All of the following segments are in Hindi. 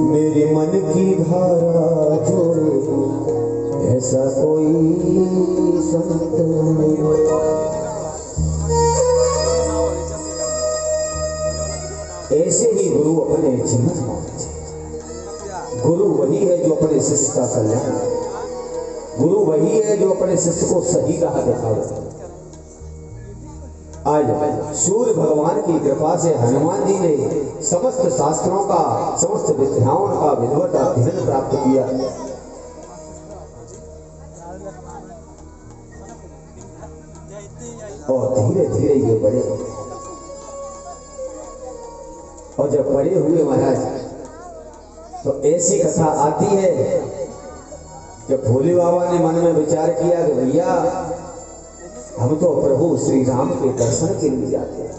मेरे मन की धारा जोड़े ऐसा कोई संत नहीं। ऐसे ही गुरु अपने जीवन में, गुरु वही है जो अपने शिष्य का कल्याण, गुरु वही है जो अपने शिष्य को सही राह दिखावे। आज सूर्य भगवान की कृपा से हनुमान जी ने समस्त शास्त्रों का, समस्त विद्याओं का विधिवत अध्ययन प्राप्त किया। और धीरे धीरे ये बड़े, और जब बड़े हुए महाराज तो ऐसी कथा आती है कि भोले बाबा ने मन में विचार किया कि भैया हम तो प्रभु श्री राम के दर्शन के लिए जाते हैं,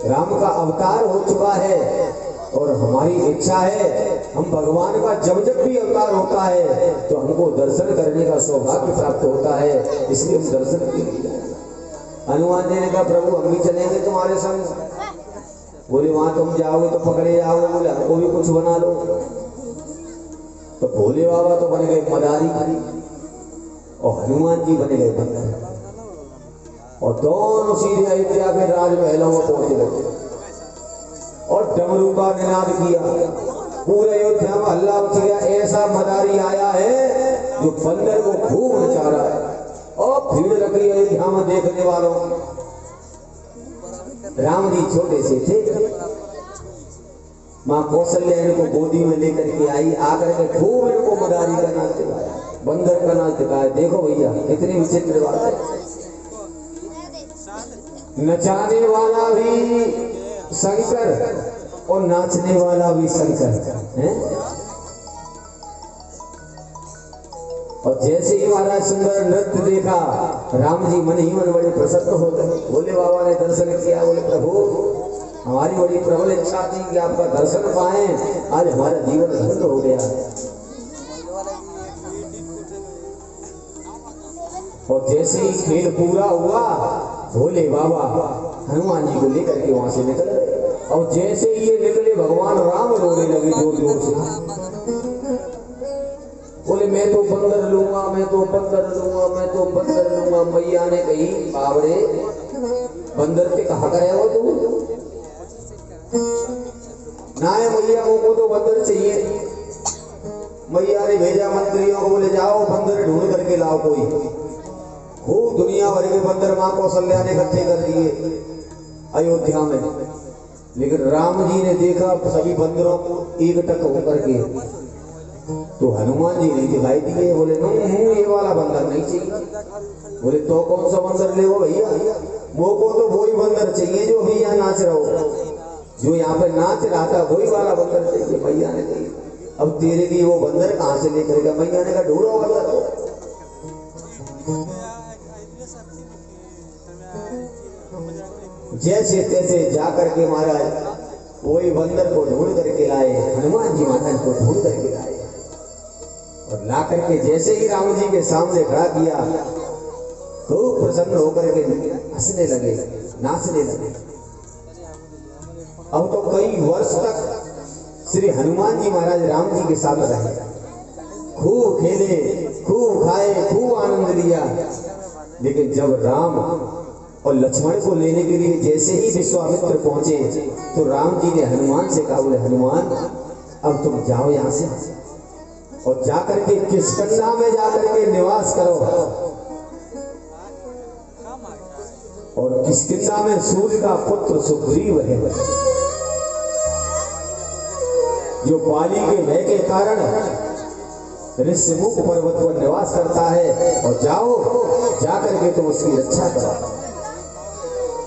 राम का अवतार हो चुका है और हमारी इच्छा है हम भगवान का जब जब भी अवतार होता है तो हमको दर्शन करने का सौभाग्य प्राप्त होता है, इसलिए हम दर्शन के लिए जाते हैं। हनुमान जी ने कहा प्रभु हम भी चलेंगे तुम्हारे संग। बोले वहां तुम जाओगे तो पकड़े जाओगे, बोले हमको भी कुछ बना लो। तो भोले बाबा तो बन गए मदारी और हनुमान जी बन गए बंदर, और दोनों सीधे अयोध्या के राजमहलों में पहुंचे गए और डमरू का निनाद किया। पूरे अयोध्या में हल्ला मच गया, ऐसा मदारी आया है जो बंदर को खूब नचा रहा है। और भीड़ लगी अयोध्या में देखने वालों। राम जी छोटे से थे, माँ कौशल्या इनको गोदी में लेकर के आई, आकर के खूब इनको मदारी का नाच दिखाया, बंदर का नाच दिखाया। देखो भैया कितनी विचित्र बात है, नचाने वाला भी शंकर और नाचने वाला भी शंकर है। और जैसे ही महाराज सुंदर नृत्य देखा, राम जी मन ही मन बड़े प्रसन्न हो गए। भोले बाबा ने दर्शन किया, बोले प्रभु हमारी बड़ी प्रबल इच्छा थी कि आपका दर्शन पाए, आज हमारा जीवन धन्य हो गया। और जैसे ही खेल पूरा हुआ, भोले बाबा हनुमान जी को लेकर के वहां से निकल गए। और जैसे ही ये निकले, भगवान राम रोने लगे जोर जोर से। बोले मैं तो बंदर लूंगा, मैं तो बंदर लूंगा, मैं तो बंदर लूंगा। मैया ने कही बाबरे बंदर पे कहा करे हो तू ना है मैया को तो बंदर चाहिए। मैया ने भेजा मंत्रियों को, बोले जाओ बंदर ढूंढ करके लाओ कोई। खूब दुनिया भर के बंदर माँ कौशल्या ने इकट्ठे कर दिए अयोध्या में। लेकिन राम जी ने देखा सभी बंदरों को एकटक होकर के, तो हनुमान जी नहीं दिखाई दिए। बोले नहीं ये वाला बंदर नहीं चाहिए। बोले तो कौन सा बंदर ले वो भैया? वो को तो वही बंदर चाहिए जो अभी यहाँ नाच रहा हो, जो यहाँ पे नाच रहा था वही वाला बंदर चाहिए। भैया ने कही अब तेरे लिए वो बंदर कहाँ से लेकर गया? भैया ने कहा ढूंढो बंदर को। जैसे तैसे जाकर के महाराज वही बंदर को ढूंढ करके लाए, हनुमान जी महाराज को ढूंढ करके लाए और ला करके जैसे ही राम जी के सामने खड़ा किया, खूब प्रसन्न होकर के हंसने लगे, नाचने लगे। अब तो कई वर्ष तक श्री हनुमान जी महाराज राम जी के साथ रहे, खूब खेले, खूब खाए, खूब आनंद लिया। लेकिन जब राम और लक्ष्मण को लेने के लिए जैसे ही विश्वामित्र पहुंचे, तो राम जी ने हनुमान से कहा, बोले हनुमान अब तुम जाओ यहाँ से और जाकर के किष्किंधा में जाकर के निवास करो। और किष्किंधा में सूर्य का पुत्र सुग्रीव है, जो बाली के भय के कारण ऋषिमुख पर्वत पर निवास करता है। और जाओ जाकर के तुम उसकी रक्षा करो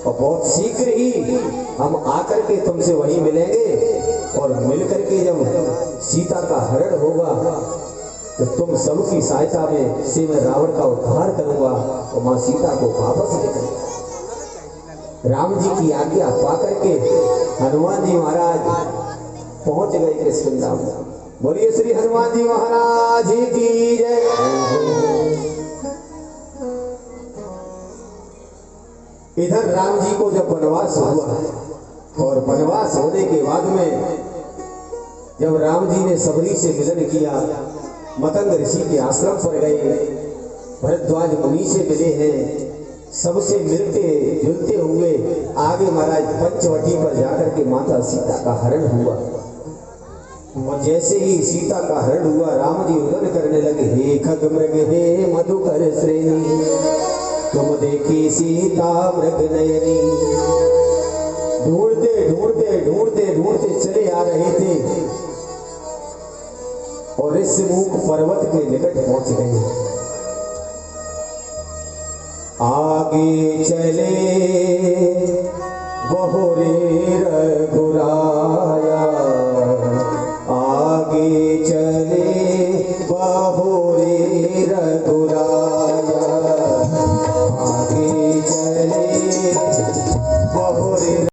और बहुत शीघ्र ही हम आकर के तुमसे वहीं मिलेंगे। और मिलकर के जब सीता का हरण होगा तो तुम सबकी सहायता में से मैं रावण का उद्धार करूंगा और मां सीता को वापस लेकर। राम जी की आज्ञा पाकर के हनुमान जी महाराज पहुंच गए किष्किंधा में। बोलिए श्री हनुमान जी महाराज की जय। इधर राम जी को जब वनवास हुआ और वनवास होने के बाद में जब राम जी ने सबरी से मिलन किया, मतंग ऋषि के आश्रम पर गए, भरद्वाज मुनि से मिले हैं, सबसे मिलते जुलते हुए आगे महाराज पंचवटी पर जाकर के माता सीता का हरण हुआ। और जैसे ही सीता का हरण हुआ, राम जी रुदन करने लगे, हे खग मृग हे मधुकर श्रेणी, तुम देखी सीता मृग नयनी। ढूंढते ढूंढते ढूंढते ढूंढते चले आ रहे थे और ऋष्यमुख पर्वत के निकट पहुंच गए। आगे चले बहुरे रघुराया, आगे चले बहुरे रघुराया।